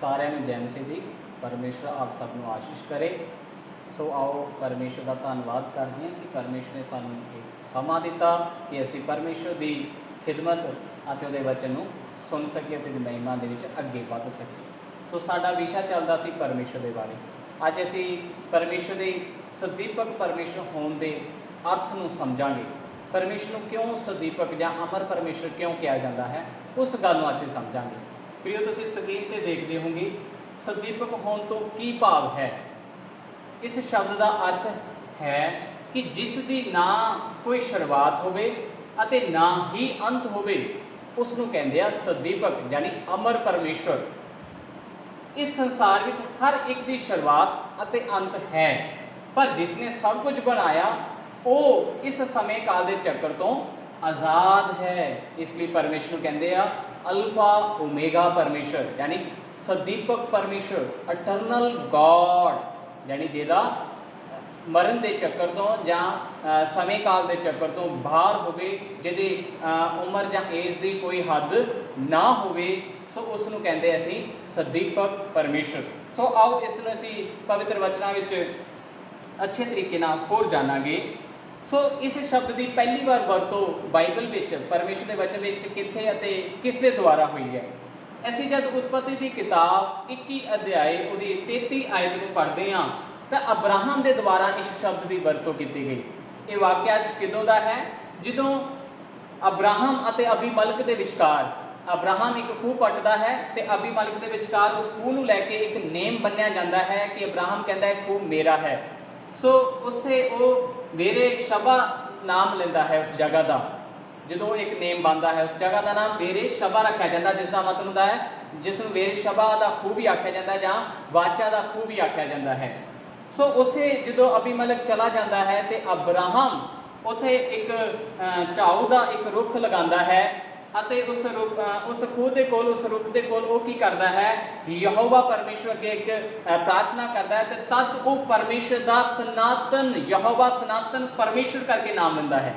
सारिਆਂ ਨੂੰ जय मसीह दी। परमेश्वर आप सब ਨੂੰ आशीष करे। सो आओ परमेश्वर का धन्यवाद करते हैं कि परमेश्वर ने सानू एक समा दिता कि असी परमेश्वर की खिदमत ਅਤੇ ਉਹਦੇ वचन ਨੂੰ सुन सकीए ਅਤੇ महिमा ਦੇ ਵਿੱਚ ਅੱਗੇ ਵੱਧ ਸਕੀਏ। सो साडा विषा ਚੱਲਦਾ ਸੀ परमेश्वर ਦੇ ਬਾਰੇ। ਅੱਜ ਅਸੀਂ परमेश्वर ਦੇ सदीपक परमेश्वर होने के अर्थ ਨੂੰ ਸਮਝਾਂਗੇ। परमेश्वर ਨੂੰ क्यों सदीपक ਜਾਂ अमर परमेश्वर क्यों किया जाता है, उस गल ਨੂੰ ਅਸੀਂ ਸਮਝਾਂਗੇ। प्रियो तुसीं स्क्रीन ते देखते होंगे सदीपक होने तो की भाव है। इस शब्द का अर्थ है कि जिसकी ना कोई शुरुआत होवे अते ना ही अंत होवे, उसनूं कहंदे आ सदीपक, यानी अमर परमेश्वर। इस संसार में हर एक की शुरुआत अते अंत है, पर जिसने सब कुछ बनाया वो इस समय काल के चक्कर तो आज़ाद है। इसलिए परमेश्वर कहते हैं अल्फा ओमेगा परमेश्वर, यानी सदीपक परमेश्वर, अटरनल गॉड, यानी जिहदा मरण के चक्कर तो जां समय काल के चक्कर तो बाहर होवे, जिहदी उम्र जां एज की कोई हद ना होवे, सो उसनूं कहंदे असीं सदीपक परमेश्वर। सो आओ इसनूं असीं पवित्र वचनां विच अच्छे तरीके नाल होर जानांगे। सो इस शब्द की पहली बार वरतों बाइबल विच परमेश्वर के वचन विच कित्थे अते किस दे द्वारा हुई है। असीं जद उत्पत्ति की किताब 21 अध्याय उहदी 33 आयत नूं पढ़दे हां तो अब्राहम के द्वारा इस शब्द की वरतों की गई। ये वाक्या किदों का है? जदों अब्राहम अते अबीमलक के विचकार, अब्राहम एक खूह पटदा है तो अबीमलक के विचकार उस खूह नूं लैके एक नेम बन्निया जाता है कि अब्राहम कहता है खूह मेरा है। सो उत्थे वो बेरे शबा नाम लेंदा है उस जगह का। जो एक नेम बनता है उस जगह का नाम बेरे शबा रखा जाता है, जिसका मतलब होता है जिसनों वेरे शबा का खूह भी आख्या जाता है जां वाचा का खूह भी आख्या जाता है। सो उत्थे जो अबीमलक चला जाता है तो अब्राहम उत्थे एक झाऊ का एक रुख लगाता है अते उस खूह के कोल, उस रुख के कोल वो की करता है, यहोवा परमेश्वर अगे एक प्रार्थना करता है। तो तद वो परमेश्वर का सनातन यहोवा सनातन परमेश्वर करके नाम लेंदा है,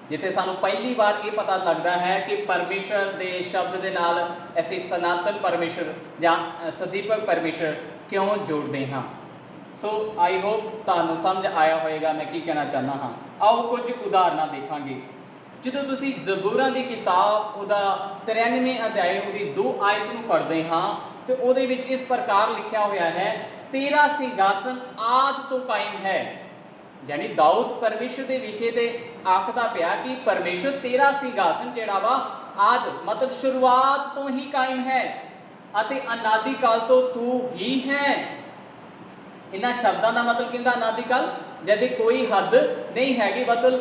जिथे सानू पहली बार ये पता लगता है कि परमेश्वर के शब्द के नाल असीं सनातन परमेश्वर जां सदीपक परमेश्वर क्यों जोड़ते हाँ। सो आई होप तुहानू समझ आया होएगा मैं की कहना चाहना हाँ। आओ कुछ उदाहरण देखांगे। जो तुसीं जबूरां की किताब उहदा 93 अध्याय उहदी 2 आयत नूं पढ़दे हाँ तो उहदे विच इस प्रकार लिखा होया है, तेरा सिंघासन आद तो कायम है। यानी दाऊद परमेश्वर के विखे ते आखदा पिया कि परमेश्वर तेरा सिंघासन जिहड़ा वा आद मतलब शुरुआत तो ही कायम है अते अनादि काल तो तू ही है। इन्हां शब्दां दा मतलब की हुंदा अनादि काल, जदि कोई हद नहीं हैगी, मतलब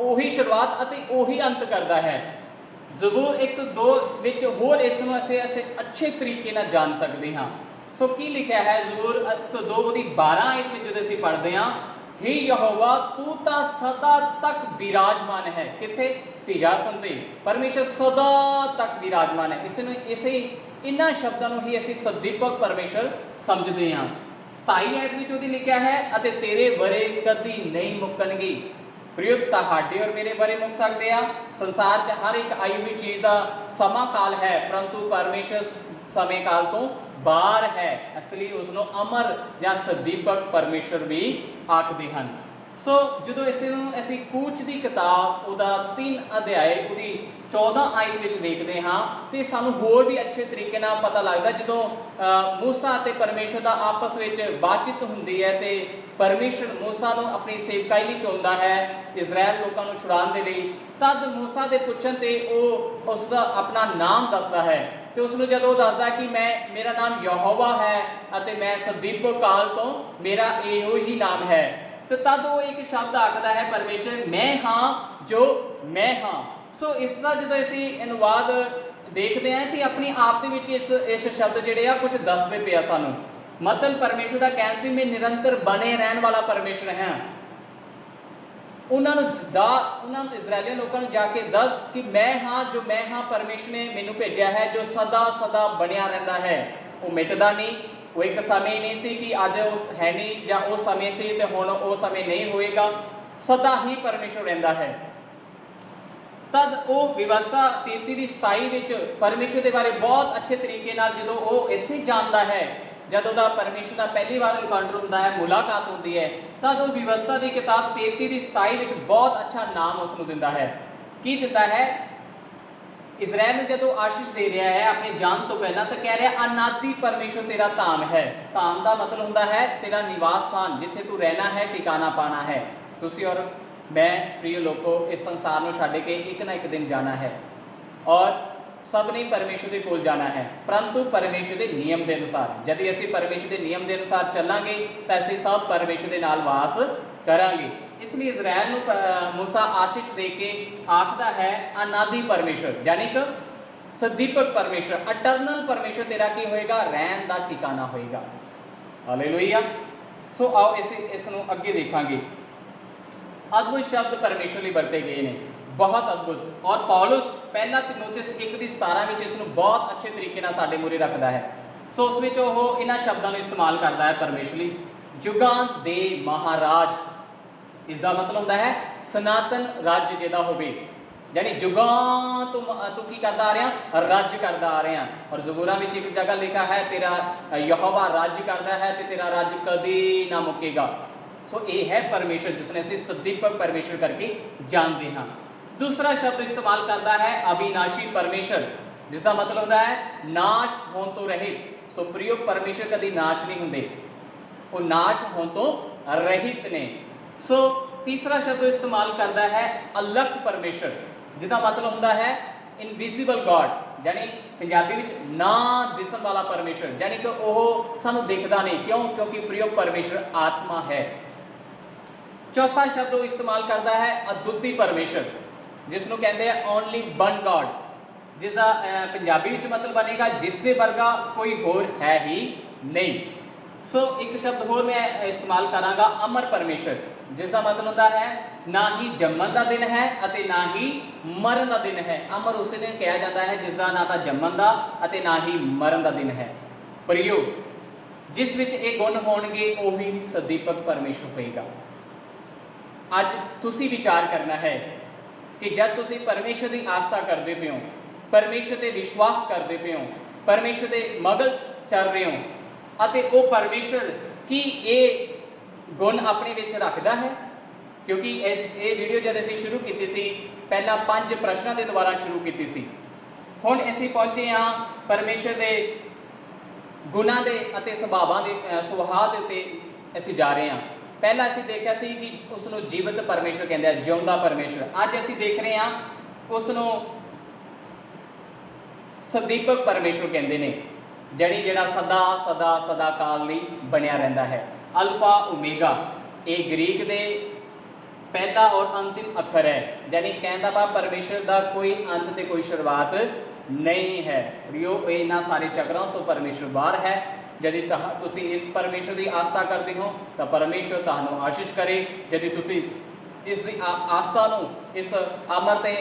उही शुरुआत अते उही अंत करता है। जबूर 102 विच होर इस नूं असीं अच्छे तरीके नाल जान सकते हाँ। सो की लिखा है जबूर 102 उहदी 12 आयत में जो असीं पढ़दे हां, हे यहोवा तू तां सदा तक विराजमान है। कित्थे? सिंघासन ते परमेश्वर सदा तक विराजमान है। इसे इन्हां शब्दां नूं ही असीं सदीपक परमेश्वर समझदे हां। 27 आयत में उहदी लिखा है अते तेरे बरे कदी नहीं मुक्कणगे। प्रियो तुहाडे और मेरे बरे मुक सकते हैं। संसार च हर एक आई हुई चीज़ का समा काल है, परंतु परमेश्वर समय काल तो बाहर है, इसलिए उसनों अमर या सदीपक परमेश्वर भी आखते हैं। सो जो इसे कूच की किताब उहदा 3 अध्याय उहदी 14 आयत विच देखते हाँ तो सानू होर भी अच्छे तरीके नाल पता लगता जो मूसा ते परमेश्वर का आपस में बातचीत होंदी है तो परमेश्वर मूसा नूं अपनी सेवकाई लई चुनदा है इजराइल लोगों को छुड़ाउण दे लई। तद मूसा के पुछण ते वो उसका अपना नाम दसदा है तो उसनूं जदों दसदा कि मेरा नाम यहोवा है अते मैं सदीपक काल तो मेरा इहो ही नाम है, तो तद वो एक शब्द आखदा है परमेश्वर मैं हाँ जो मैं हाँ। सो इसका जो असीं अनुवाद देखते हैं तो अपने आप के इस शब्द जिहड़े आ कुछ दसदे पे सानूं, मतलब परमेश्वर का कहना सी मैं निरंतर बने रहने वाला परमेश्वर है। उन्होंने इजरायली लोगों को जाके दस कि मैं हाँ जो मैं हाँ परमेश्वर ने मैनू भेजा है जो सदा सदा बनिया रहता है, वो मिटदा नहीं। वो एक समय नहीं सी कि अज उस है नहीं या उस समय से तो हुण वो समय नहीं होएगा, सदा ही परमेश्वर रहिंदा है। तद वो व्यवस्था 33 ਦੀ 27 ਵਿੱਚ ਪਰਮੇਸ਼ਰ ਦੇ ਬਾਰੇ ਬਹੁਤ ਅੱਛੇ ਤਰੀਕੇ ਨਾਲ ਜਦੋਂ ਉਹ ਇੱਥੇ ਜਾਣਦਾ ਹੈ, ਜਦੋਂ ਦਾ ਪਰਮੇਸ਼ਰ ਦਾ ਪਹਿਲੀ ਵਾਰ ਇਨਕਾਊਂਟਰ ਹੁੰਦਾ ਹੈ, ਮੁਲਾਕਾਤ ਹੁੰਦੀ ਹੈ, ਤਦ ਉਹ ਵਿਵਸਥਾ ਦੀ ਕਿਤਾਬ 33 ਦੀ 27 ਵਿੱਚ ਬਹੁਤ ਅੱਛਾ ਨਾਮ ਉਸ ਨੂੰ ਦਿੰਦਾ ਹੈ। ਕੀ ਦਿੰਦਾ ਹੈ? ਇਜ਼ਰਾइल ਨੂੰ ਜਦੋਂ ਆਸ਼ੀਸ਼ ਦੇ ਰਿਹਾ ਹੈ ਆਪਣੇ ਜਾਣ ਤੋਂ ਪਹਿਲਾਂ, ਤਾਂ ਕਹਿ ਰਿਹਾ ਅਨਾਦਿ ਪਰਮੇਸ਼ਰ ਤੇਰਾ ਧਾਮ ਹੈ। ਧਾਮ ਦਾ ਮਤਲਬ ਹੁੰਦਾ ਹੈ ਤੇਰਾ ਨਿਵਾਸ ਸਥਾਨ, ਜਿੱਥੇ ਤੂੰ ਰਹਿਣਾ ਹੈ, ਟਿਕਾਣਾ ਪਾਣਾ ਹੈ। ਤੁਸੀਂ ਔਰ मैं प्रिय लोगों इस संसार में छड्ड के एक ना एक दिन जाना है और सब ने परमेश्वर के कोल जाना है, परंतु परमेश्वर के नियम के अनुसार। यदि असीं परमेश्वर के नियम के अनुसार चलांगे तो असीं सब परमेश्वर के नाल वास करांगे। इसलिए इजराइल नूं मूसा आशीष दे के आखदा है अनादि परमेश्वर, यानी कि सदीपक परमेश्वर, अटरनल परमेश्वर तेरा की होएगा? रहन का ठिकाना होएगा। हालेलुया। सो आओ इस नूं अगे देखांगे। अद्भुत शब्द परमेश्वर लिए वरते गए हैं, बहुत अद्भुत। और पौलुस पहला तीमुथियुस 1:17 में इसनूं बहुत अच्छे तरीके नाल साडे मूहरे रखता है। सो उस विच ओह इन्हां शब्दां नूं इस्तेमाल करता है परमेश्वर लिए, जुगां दे महाराज। इसका मतलब होंदा है सनातन राज्य जिहदा होवे, यानी जुगां तो तू की करदा आ रहा? राज्य करदा आ रहा। और ज़बूरां विच एक जगह लिखा है तेरा यहोवा राज्य करदा है ते तेरा राज्य कदी ना मुकेगा। सो ये है परमेश्वर जिसने असीं सदीपक परमेश्वर करके जानते हाँ। दूसरा शब्द इस्तेमाल करता है अविनाशी परमेश्वर, जिसका मतलब होता है नाश होने तो रहित। सो प्रयोग परमेश्वर कभी नाश नहीं होंगे, वो नाश होने तो रहित ने। सो तीसरा शब्द इस्तेमाल करता है अलख परमेश्वर, जिसका मतलब होता है इनविजिबल गॉड, यानी पंजाबी विच ना दिसण वाला परमेश्वर, यानी कि वह सानू दिखता नहीं। क्यों? क्योंकि प्रयोग परमेश्वर आत्मा है। चौथा शब्द वो इस्तेमाल करता है अद्वितीय परमेश्वर, जिसनों कहते हैं ओनली वन गॉड, जिसका पंजाबी विच मतलब बनेगा जिसके वर्गा कोई होर है ही नहीं। सो एक शब्द होर मैं इस्तेमाल करांगा अमर परमेश्वर, जिसका मतलब होता है ना ही जम्मन का दिन है अते ना ही मरण का दिन है। अमर उसने कहा जाता है जिसका ना तो जम्मन का अते ना ही मरण का दिन है। प्रयोग जिस विच ये गुण होणगे उही सदीपक परमेश्वर होएगा। अज तुसी विचार करना है कि जब तुसी परमेश्वर की आस्था करते पे हो, परमेश्वर ते विश्वास करते पे हो, परमेश्वर के मगल चल रहे हो, अते वो परमेश्वर की ये गुण अपने विच रखता है। क्योंकि इस ये वीडियो जब असीं शुरू की सी, पहला 5 प्रश्नों के द्वारा शुरू की सी। हुण असीं पहुँचे हाँ परमेश्वर के गुणां दे अते सुभावां दे सुभाव दे उत्ते असीं जा रहे हैं। पहला असीं देखा सी कि उसनूं जीवित परमेश्वर कहते हैं, जिउंदा परमेश्वर। अज असीं देख रहे हैं उसनूं सदीपक परमेश्वर कहते हैं, जड़ी जिहड़ा सदा सदा सदा काल लई बनिया रहिंदा है। अल्फा ओमेगा ये ग्रीक दे पहला और अंतिम अखर है, यानी कहने का भाव परमेश्वर का कोई अंत ते कोई शुरुआत नहीं है। रियो इन्हां सारे चक्रां तो परमेश्वर बाहर है। यदि तुसी इस परमेश्वर की आस्था करते हो तो परमेश्वर तुहानूं आशीष करे। यदि तुसी इस आस्था नूं इस अमर ते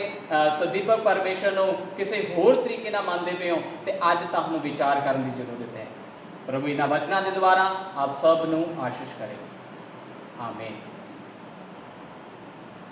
सदीपक परमेश्वर नूं किसी होर तरीके नाल मानते पे हो तो अज तुहानूं विचार करने की जरूरत है। प्रभु इन्हां वचनां दे द्वारा आप सब नूं आशीष करे। आमीन।